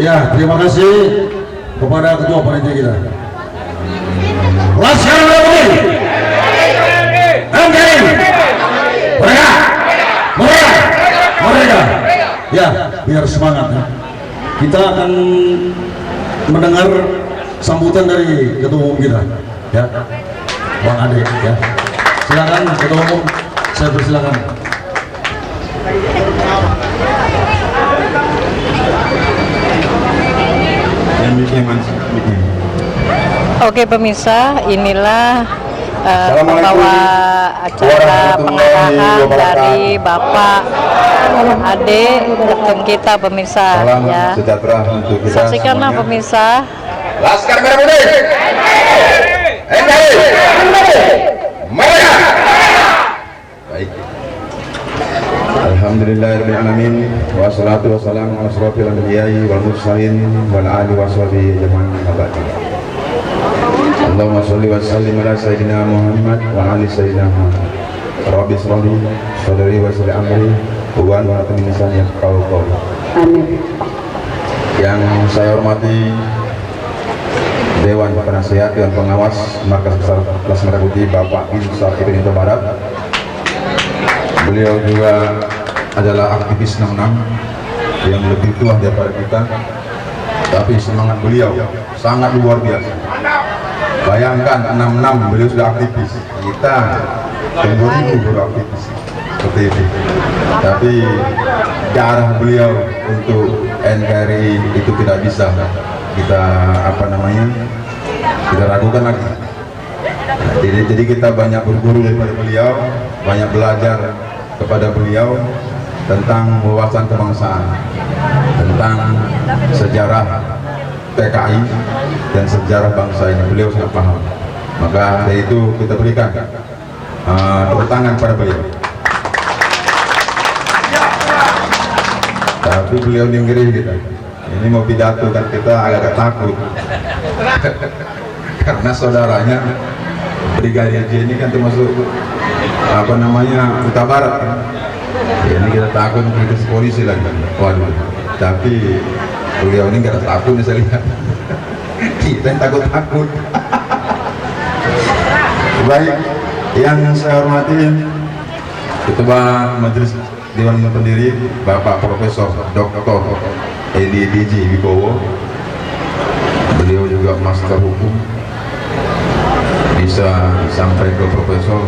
Ya, terima kasih kepada ketua panitia kita. Laskar Merah Putih. NKRI. Mereka. Mereka. Ya, biar semangat ya. Kita akan mendengar sambutan dari ketua umum kita, ya, Bang Ade, ya. Silakan ketua umum, saya persilakan. Oke pemirsa, inilah pembawa acara pengarahan dari Bapak Ade ketum kita pemirsa. Salam Ya, sejahtera untuk kita saksikanlah semuanya. pemirsa. Laskar Merah Putih. NKRI. Mereka. Baik. Alhamdulillahirrahmanirrahim. Wassalatu wassalamu ala asrofil anbiya'i wal mursalin wal ali washabihi jama'an abadi. Allahumma sholli wa sallim ala sayyidina Muhammad wa ali sayyidina Muhammad. Rabbi sholli sadri wa yassir amri wa hlul min lisani yafqahu qawli. Amin. Yang saya hormati Dewan Penasihat dan Pengawas Markas Besar Kelas Merah Putih Bapak Bin Sakit Indonesia Barat. Beliau juga adalah aktivis 66 yang lebih tua daripada kita, tapi semangat beliau sangat luar biasa. Bayangkan 66 beliau sudah aktivis, kita tunggu baru aktivis seperti itu. Tapi darah beliau untuk NKRI itu tidak bisa kita kita ragukan lagi. Nah, jadi kita banyak berguru daripada beliau, banyak belajar kepada beliau tentang wawasan kebangsaan, tentang sejarah PKI dan sejarah bangsa ini. Beliau sangat paham. Maka dari itu kita berikan tepuk tangan pada beliau. Tapi beliau ninggiri kita. Ini mau pidato kan kita agak takut karena saudaranya Brigadir J ini kan termasuk Huta Barat kan? Ya, ini kita takut kritis polisi lagi. Waduh. Tapi beliau ini nggak takut nih saya lihat. Kita yang takut. Baik, yang saya hormati Ketua Majelis Dewan Pendiri Bapak Profesor Dr. Edi DJ Wibowo. Beliau juga master hukum, bisa sampai ke Profesor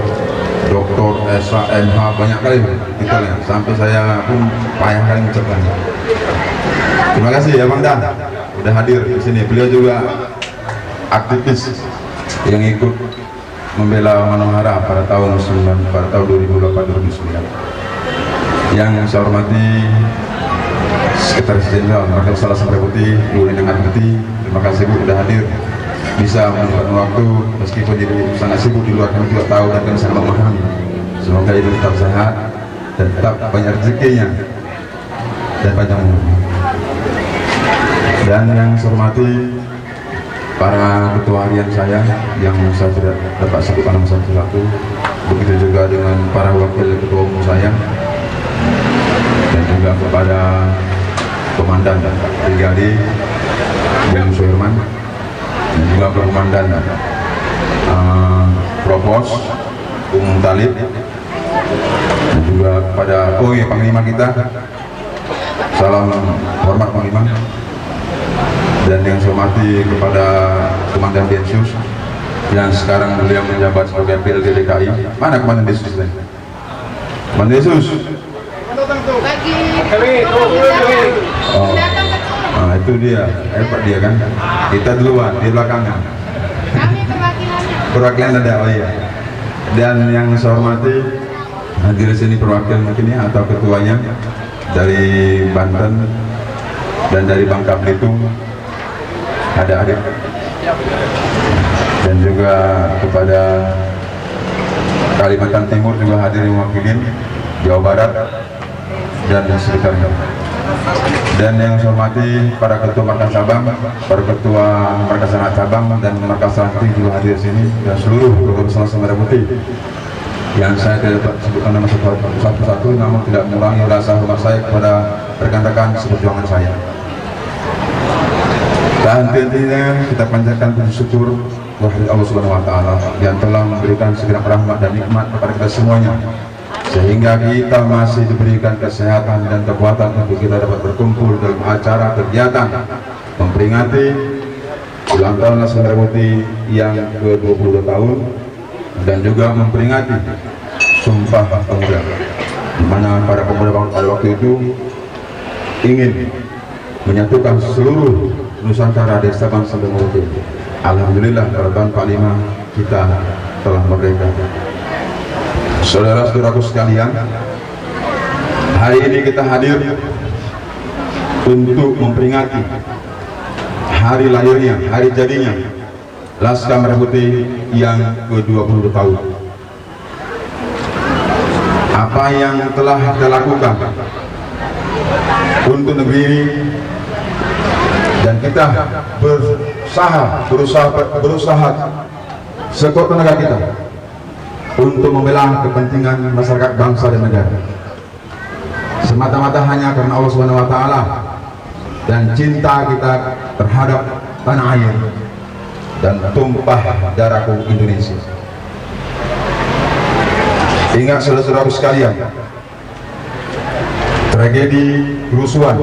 Doktor SHMH, banyak kali titelnya, sampai saya pun payah kali mengucapkannya. Terima kasih ya Bang Dan udah hadir di sini. Beliau juga aktivis yang ikut membela Manohara pada tahun 2008-2009. Yang saya hormati Sekretaris Jenderal Markas Besar Merah Putih Bu Endang Putih, terima kasih Bu sudah hadir, bisa menyempatkan waktu meskipun jadi sangat sibuk di luar, kami juga tahu dan kami sangat memahami. Semoga Ibu tetap sehat dan tetap banyak rezekinya dan panjang umur. Dan yang saya hormati para ketua harian saya yang saya tidak dapat sebutkan nama satu-satu, begitu juga dengan para wakil ketua umum saya dan juga kepada Komandan Brigadir Bung Suherman dan juga Komandan Provos Bung Talib dan juga kepada Panglima kita, salam hormat Panglima. Dan yang saya hormati kepada Komandan Densus yang sekarang beliau menjabat sebagai PLD DKI. Mana Komandan Densus? Komandan Densus? Oh, nah itu dia, hebat dia kan. Kita duluan, di belakangan. Perwakilan ada, oh iya. Dan yang saya hormati hadir di sini perwakilan mungkin ya atau ketuanya dari Banten dan dari Bangka Belitung ada hadir, dan juga kepada Kalimantan Timur juga hadir mewakili, Jawa Barat dan sekitarnya. Dan yang saya hormati para ketua markas cabang, para ketua markas anak cabang dan markas ranting juga hadir di sini, dan seluruh pengurus Merah Putih yang saya tidak dapat sebutkan nama satu-satu, namun tidak mengurangi rasa hormat saya kepada rekan-rekan seperjuangan saya. Dan tentunya kita panjatkan puji syukur kepada Allah Subhanahu wa taala yang telah memberikan segenap rahmat dan nikmat kepada kita semuanya, sehingga kita masih diberikan kesehatan dan kekuatan untuk kita dapat berkumpul dalam acara kegiatan memperingati ulang tahun Laskar Merah Putih yang ke-22 tahun dan juga memperingati Sumpah Pemuda, di mana para pemuda pada waktu itu ingin menyatukan seluruh Nusantara dari Sabang sampai Merauke. Alhamdulillah pada tahun 45 kita telah merdeka. Saudara-saudaraku sekalian, hari ini kita hadir untuk memperingati hari lahirnya, hari jadinya Laskar Merah Putih yang ke-20 tahun. Apa yang telah kita lakukan untuk negeri ini, dan kita berusaha sekuat tenaga kita untuk membela kepentingan masyarakat, bangsa dan negara, semata-mata hanya karena Allah Subhanahu wa taala dan cinta kita terhadap tanah air dan tumpah darahku Indonesia. Ingat saudara-saudaraku sekalian, tragedi kerusuhan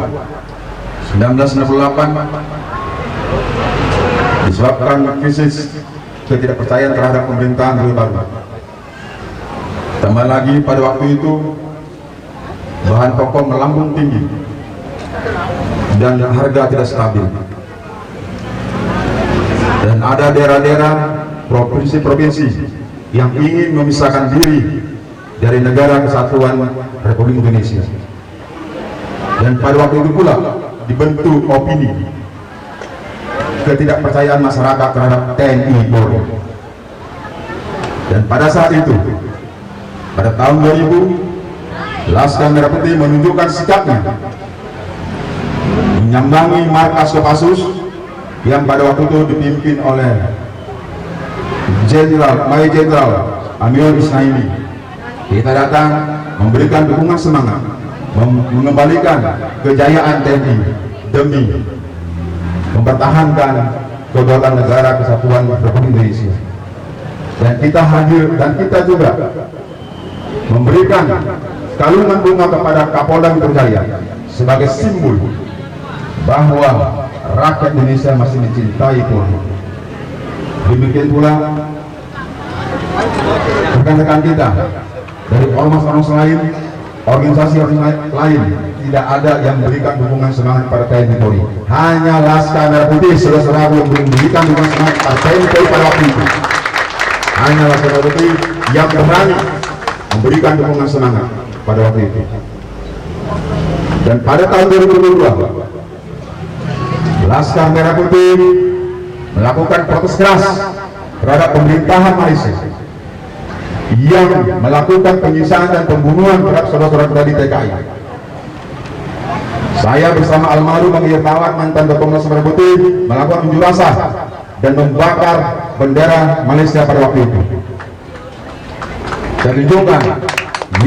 1968 disebabkan krisis ketidakpercayaan terhadap pemerintahan Orde Baru. Tambah lagi pada waktu itu bahan pokok melambung tinggi dan harga tidak stabil, dan ada daerah-daerah, provinsi-provinsi yang ingin memisahkan diri dari Negara Kesatuan Republik Indonesia. Dan pada waktu itu pula dibentuk opini ketidakpercayaan masyarakat terhadap TNI Polri. Dan pada saat itu, pada tahun 2000, Laskar Merah Putih menunjukkan sikapnya, menyambangi markas Kopassus yang pada waktu itu dipimpin oleh Mayor Jenderal Amir Isnaini. Kita datang memberikan dukungan semangat, mengembalikan kejayaan TNI demi mempertahankan kedaulatan Negara Kesatuan Republik Indonesia. Dan kita hadir, dan kita juga memberikan kalungan bunga kepada Kapolda Metro Jaya sebagai simbol bahwa rakyat Indonesia masih mencintai Polri. Demikian pula rekan-rekan kita dari ormas-ormas lain, organisasi lain, tidak ada yang memberikan dukungan semangat pada TNI Polri. Hanya Laskar Merah Putih saudara-saudara yang memberikan dukungan semangat pada TNI Polri pada waktu itu. Hanya Laskar Merah Putih yang berani memberikan dukungan semangat pada waktu itu. Dan pada tahun 2022, Laskar Merah Putih melakukan protes keras terhadap pemerintahan Malaysia yang melakukan penyiksaan dan pembunuhan terhadap saudara-saudara kita di TKI. Saya bersama almarhum Bang Irtawan, mantan Ketua Laskar Merah Putih, melakukan unjuk rasa dan membakar bendera Malaysia pada waktu itu. Dan tunjukkan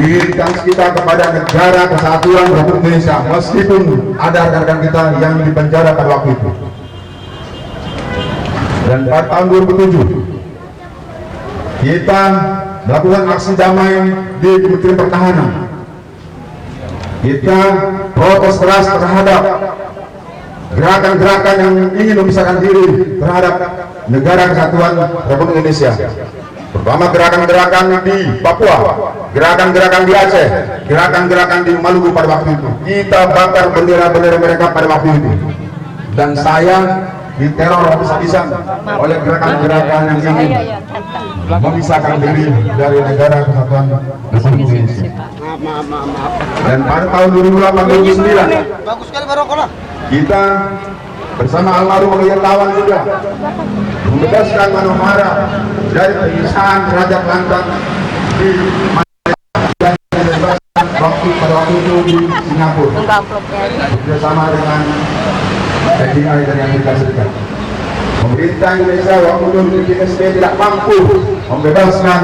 militansi kita kepada Negara Kesatuan Republik Indonesia, meskipun ada rekan-rekan kita yang dipenjara pada waktu itu. Dan pada tahun 2007 kita melakukan aksi damai di Kementerian Pertahanan. Kita protes keras terhadap gerakan-gerakan yang ingin memisahkan diri terhadap Negara Kesatuan Republik Indonesia. Pertama, gerakan-gerakan di Papua, gerakan-gerakan di Aceh, gerakan-gerakan di Maluku pada waktu itu. Kita bakar bendera-bendera mereka pada waktu itu. Dan saya diteror habis-habisan oleh gerakan-gerakan yang ingin memisahkan diri dari Negara Kesatuan Republik Indonesia. Dan pada tahun 2008-2009 kita bersama almarhum Bang Irtawan juga membebaskan Manomara dari penyiksaan Raja Kelantan di pada waktu itu di Singapura bersama dengan FBI dari Amerika Serikat. Pemerintah Indonesia waktu itu di PSB tidak mampu membebaskan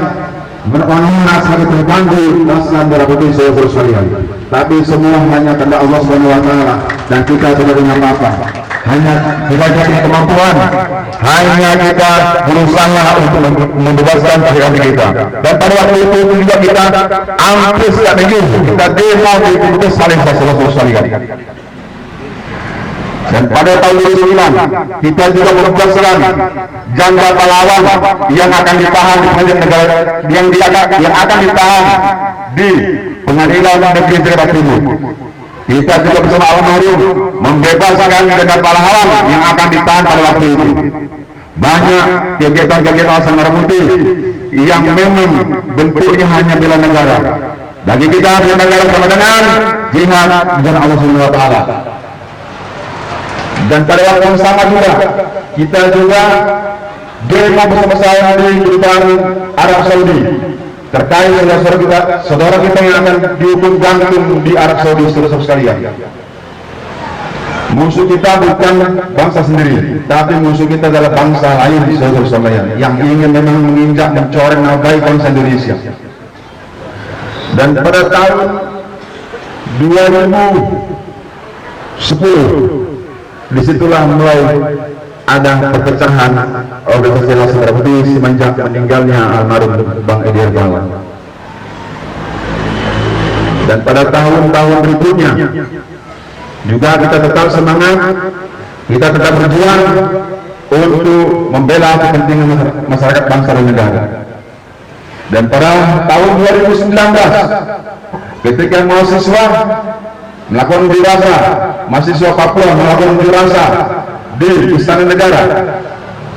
Manomara sebagai terganggu Laskar Merah Putih saudara sekalian. Tapi semua hanya karena Allah Subhanahu wa taala, dan kita tidak dengan apa-apa. hanya kita kasih kemampuan, hanya kita berusaha untuk membebaskan hati kita. Dan pada waktu itu juga kita hampir setiap minggu kita demo di Kudus Saling Salih. Dan pada tahun 2009 kita juga menugaskan janda pahlawan yang akan ditahan di pengadilan negara yang akan ditahan di Pengadilan Negeri Jakarta Timur. Kita juga bersama almarhum membebaskan janda pahlawan yang akan ditahan pada waktu itu. Banyak kegiatan-kegiatan Laskar Merah Putih yang memang bentuknya hanya bela negara. Bagi kita bela negara sama dengan jihad dan Allah Subhanahu wa taala. Dan pada waktu yang sama juga kita juga demo bersama-sama di Kedutaan Arab Saudi terkait saudara kita yang akan dihukum gantung di Arab Saudi, saudara sekalian. Musuh kita bukan bangsa sendiri, tapi musuh kita adalah bangsa lain, saudara sekalian, yang ingin memang menginjak mencoreng nama baik bangsa Indonesia. Dan pada tahun 2010 disitulah mulai ada perpecahan organisasi Laskar Merah Putih semenjak meninggalnya almarhum Bang Edi Hermawan. Dan pada tahun-tahun berikutnya juga kita tetap semangat, kita tetap berjuang untuk membela kepentingan masyarakat bangsa dan negara. Dan pada tahun 2019 ketika mahasiswa melakukan unjuk rasa, mahasiswa Papua melakukan unjuk rasa di Istana Negara,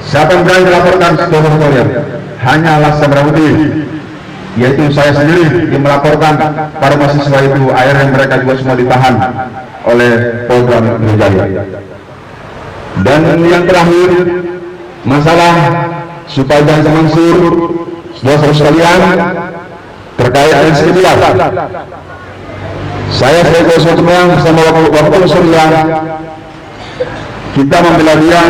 siapa yang berani melaporkan, saudara-saudara? Hanya Laskar Merah Putih, yaitu saya sendiri yang melaporkan para mahasiswa itu. Akhirnya mereka juga semua ditahan oleh Polda Metro Jaya. Dan yang terakhir, masalah supaya jangan mansur, saudara sekalian, terkait dengan sekitar. Saya sebagai seorang bersama Wakil Surya, kita membela dia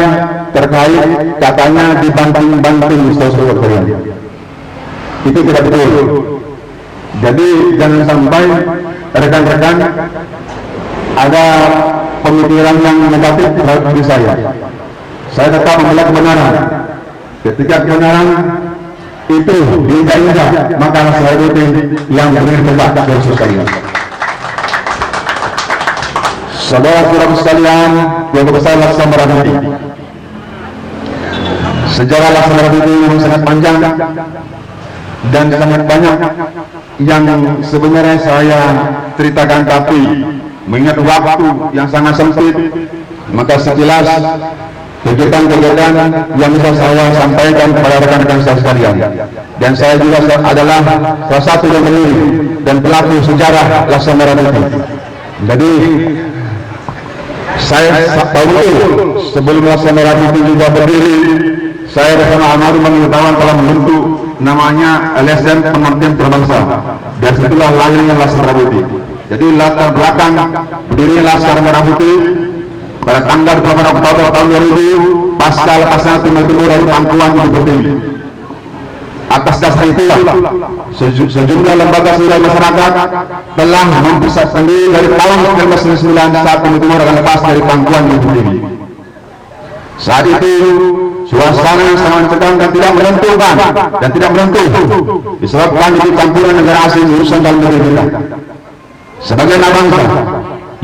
terkait katanya dibanting-banting, saudara-saudara. Itu tidak betul. Jadi jangan sampai rekan-rekan ada pemikiran yang negatif terhadap diri saya. Saya tetap membela kebenaran. Ketika kebenaran itu diinjak-injak, maka saya itu yang bertegak, saudara sekalian. Saudara-saudara sekalian yang besar Laskar Merah Putih, sejarah Laskar Merah Putih memang sangat panjang dan sangat banyak yang sebenarnya saya ceritakan, tapi mengingat waktu yang sangat sempit, maka sekilas kegiatan-kegiatan yang bisa saya sampaikan kepada rekan-rekan saya sekalian. Dan saya juga adalah salah satu yang pendiri dan pelaku sejarah Laskar Merah Putih. Jadi saya tahu sebelum Laskar Merah Putih juga berdiri, saya bersama almarhum Bang Hermawan telah membentuk namanya LSM Pengertian Berbangsa. Dan situlah lahirnya Laskar Merah Putih. Jadi latar belakang berdirinya Laskar Merah Putih pada tanggal 8 Oktober tahun 2000 pasca lepasnya Timur dari pangkuan Bukit Tinggi. Atas dasar itulah sejumlah lembaga sosial masyarakat telah mempersatukan diri dari tahun 1999 saat Timur akan lepas dari pangkuan Bukit Tinggi. Saat itu suasana yang sangat mencekam dan tidak menentukan dan tidak menentu disebabkan di campuran negara asing urusan dalam negeri kita. Sebagai anak bangsa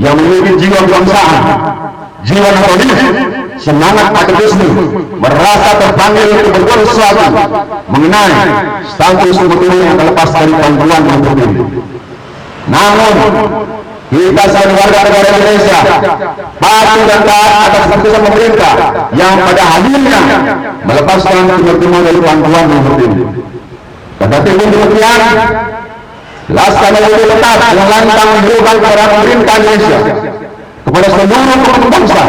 yang memiliki jiwa kebangsaan, jiwa nasionalis, semangat patriotisme, merasa terpanggil untuk berbuat sesuatu mengenai status sebetulnya yang terlepas dari pangkuan yang berbeda. Namun kita sebagai warga negara Indonesia patuh dan taat atas keputusan pemerintah yang pada akhirnya melepaskan Timur dari pangkuan yang berbeda. Pada timbul demikian, Laskar Merah Putih tetap melantang menyerukan kepada pemerintah Indonesia, kepada seluruh bangsa,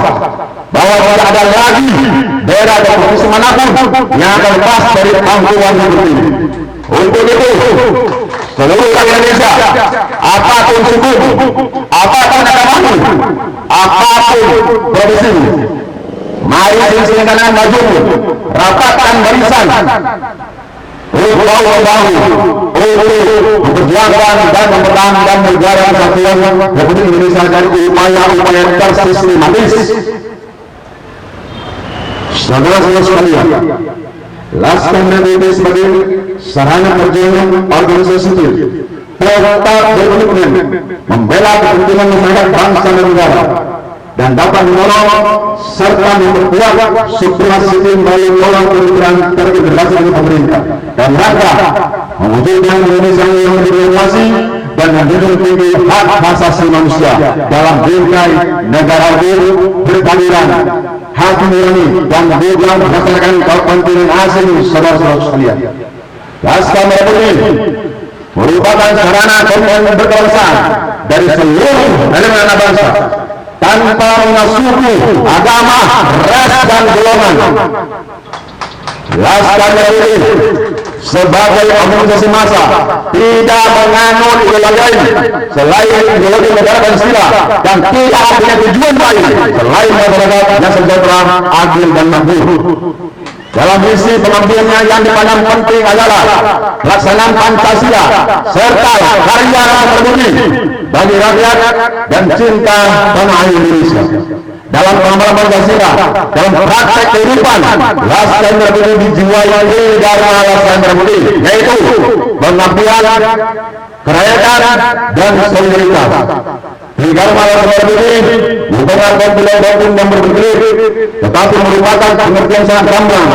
bahwa tidak ada lagi daerah dan provinsi manapun yang akan lepas dari pangkuan yang berbeda. Untuk itu, seluruh rakyat Indonesia, apapun suku, apapun agamamu, apapun provinsi, mari silakan maju, rapatkan barisan untuk bahu-bahu untuk memperjuangkan dan mempertahankan negara kesatuan Republik Indonesia dari upaya-upaya tersistematis Saudara-saudara sekalian, Laskar Merah Putih sebagai sarana perjuangan organisasi sipil tetap berkomitmen membela kepentingan masyarakat bangsa dan negara dan dapat menolong serta memperkuat supremasi sipil melalui pola pemikiran terintegrasi dengan pemerintah dan rangka mewujudkan Indonesia yang berdemokrasi dan menjunjung tinggi hak asasi manusia dalam bingkai negara hukum berkeadilan, hak nurani dan bukan berdasarkan kepentingan asing. Saudara-saudara sekalian, Laskar Merah Putih merupakan sarana komitmen berkebangsaan dari seluruh elemen anak bangsa tanpa mengenal suku, agama, ras dan golongan. Laskar Merah Putih sebagai organisasi massa tidak menganut ideologi lain selain ideologi negara Pancasila dan tidak punya tujuan lain selain masyarakat yang sejahtera, adil dan makmur. Dalam misi pengabdiannya yang dipandang penting adalah pelaksanaan Pancasila serta karya Laskar Merah Putih bagi rakyat dan cinta tanah air Indonesia. Dalam pengembangan Pancasila, dalam praktek kehidupan, Laskar Merah Putih dijiwai dari Laskar Merah Putih, yaitu pengabdian, kerakyatan, dan solidaritas. Negara Laskar Merah Putih bukanlah kompil-kompil yang berbelit, tetapi merupakan pengertian sangat gamblang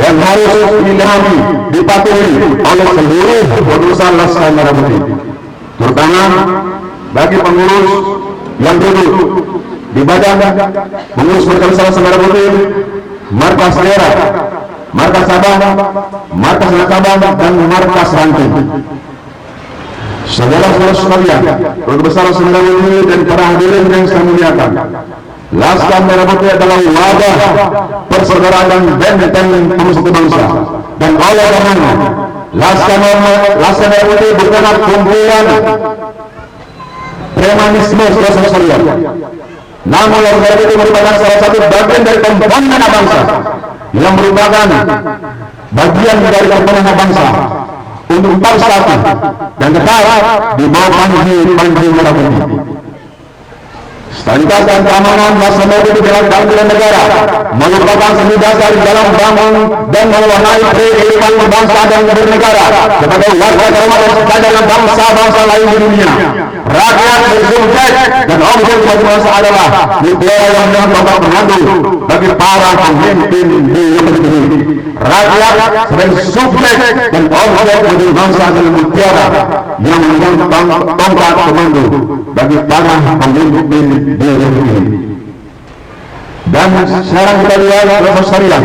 yang harus dipahami, dipatuhi oleh seluruh utusan Laskar Merah Putih, terutama bagi pengurus yang duduk di badan pengurus berkelas Laskar Merah Putih, markas daerah, markas Sabang, markas Sabang, dan markas Ranting. Saudara-saudara sekalian, Keluarga Besar Laskar Merah Putih dan para hadirin yang saya muliakan, Laskar Merah Putih adalah wadah persaudaraan dan benteng pemersatu bangsa. Dan oleh karena Laskar Merah Putih bukanlah kumpulan premanisme, saudara-saudara sekalian, namun Laskar Merah Putih merupakan salah satu bagian dari komponen anak bangsa yang merupakan bagian dari komponen anak bangsa untuk bersatu dan tetap di bawah Panji Merah Putih. Stabilitas dan keamanan Laskar Merah Putih dalam keadilan negara merupakan seni dasar dalam bangun dan mewarnai kehidupan berbangsa dan bernegara sebagai warga terhormat dan sejahtera dalam bangsa-bangsa lain di dunia. Rakyat bersubjek dan objek bagi bangsa adalah mutiara yang menjadi tongkat pengandu bagi para pemimpin di negeri. Rakyat sebagai subjek dan objek bagi bangsa adalah mutiara yang menjadi tongkat pengandu bagi para pemimpin di negeri. Dan sekarang kita lihat sekalian,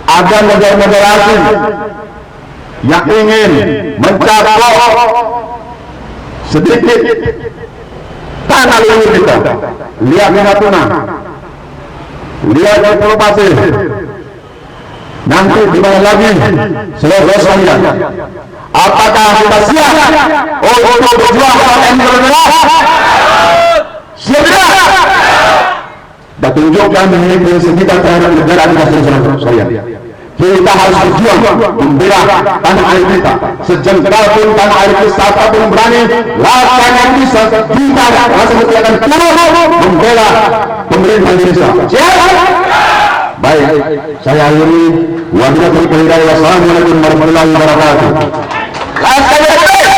ada negara-negara asing yang ingin mencaplok sedikit tanah leluhur kita. Lihat di Natuna, lihat di Pulau Pasir, nanti di mana lagi, saudara sekalian. Apakah kita siap untuk berjuang melawan imperialisme? Siap tidak? Dan tunjukkan ini prinsip kita terhadap negara kita, saudara sekalian. Kita harus berjuang membela tanah air kita. Sejengkal pun tanah air kita, siapapun berani, lakukan bisa kita langsung akan turun membela pemerintah Indonesia. Siap? Baik, saya akhiri. Wabillahi taufiq. Wassalamualaikum warahmatullahi wabarakatuh. Laskar Merah Putih.